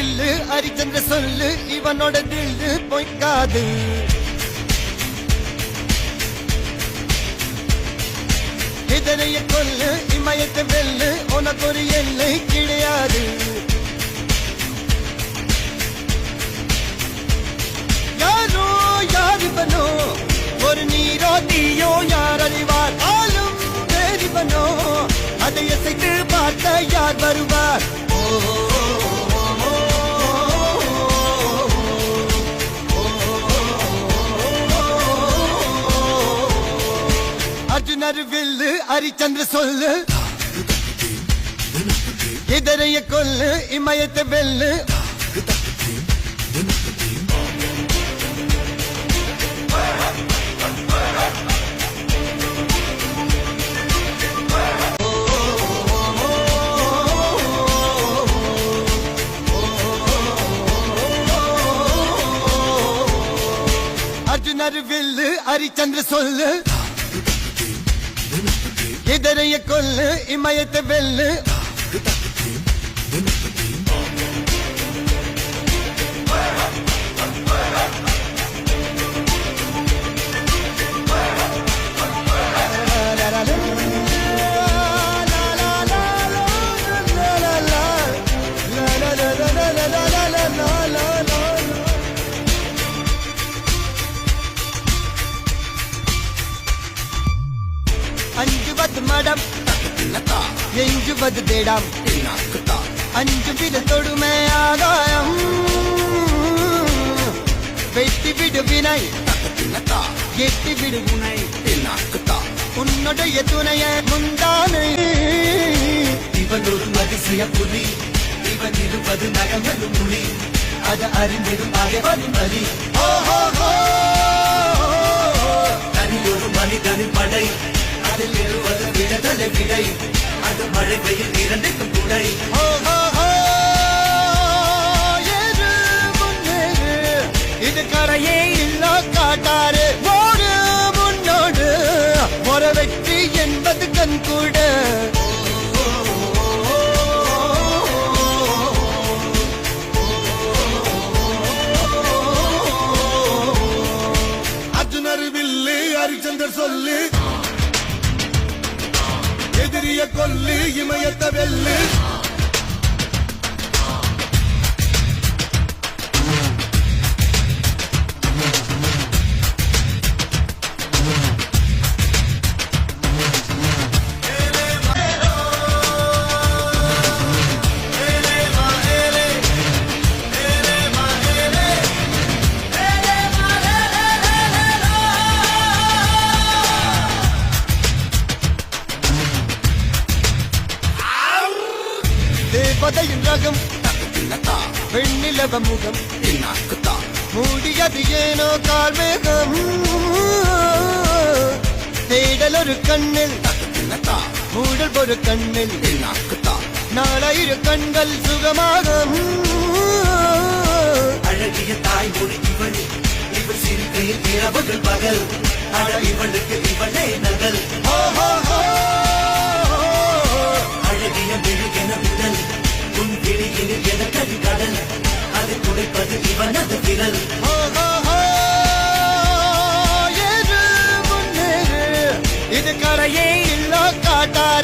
வில்லு ஹரிச்சந்திர சொல்லு இவனோட தில்லு பொய்க்காது. இதனைய கொல்லு இமயத்தை வெல்லு உனக்கு ஒரு எல்லை கிடையாது. யாரோ யார் இவனோ ஒரு நீரோ தீயோ யார் அறிவார். ஆளும் வேறிவனோ அதை அசைத்து பார்த்த யார் வருவார். அர்ஜுனர் வில்லு ஹரிச்சந்திர சொல்லு இதரைய கொல்லு இமயத்தை வெல்லு. அர்ஜுனர் வில்லு ஹரிச்சந்திர சொல்லு இதரைய கொல்லு இமயத்தை வெல்லு. அஞ்சுவது மடம் எஞ்சுவது தேடம் அஞ்சு விட தொடுமை ஆதாயம் வெட்டி விடு வினை எட்டி விடு உனை உன்னுடைய துணைய முந்தானை. இவன் ஒரு அதிசய புலி இவன் இருப்பது நகங்களும் மொழி அது அறிந்திடும் அகவரும் வலி. தனி ஒரு மனிதனின் படை அதில் எழுவது விடுதலை விடை அது மழை பெய்யும் இரண்டுக்கும் துணை. இது கரையே இல்ல காட்டாரு ஓடு முன்னோடு ஒரு வெற்றி என்பது கண் கூட. அர்ஜுனர் வில்லு ஹரிச்சந்திர சொல்லு எதிரிய கொல்லு இமயத்தை வெல்லு. தேவதையின் ரகம் வெண்ணிலவ முகம் மூடியது ஏனோ கால்மேகம். தேடல் ஒரு கண்ணில் மூடல் ஒரு கண்ணில் நாளாயிரு கண்கள் சுகமாகும். அழகிய தாய்மொழி இவள் இவள் சிரிக்கையில் இரவுகள் பகல் அழ இவளுக்கு இவளே நகல். அழகிய மெழுகென விடல் உன் கிளியில் எனக்கது கடல் அதை துடைப்பது இவனது விரல். இது கரையே இல்ல காட்டார்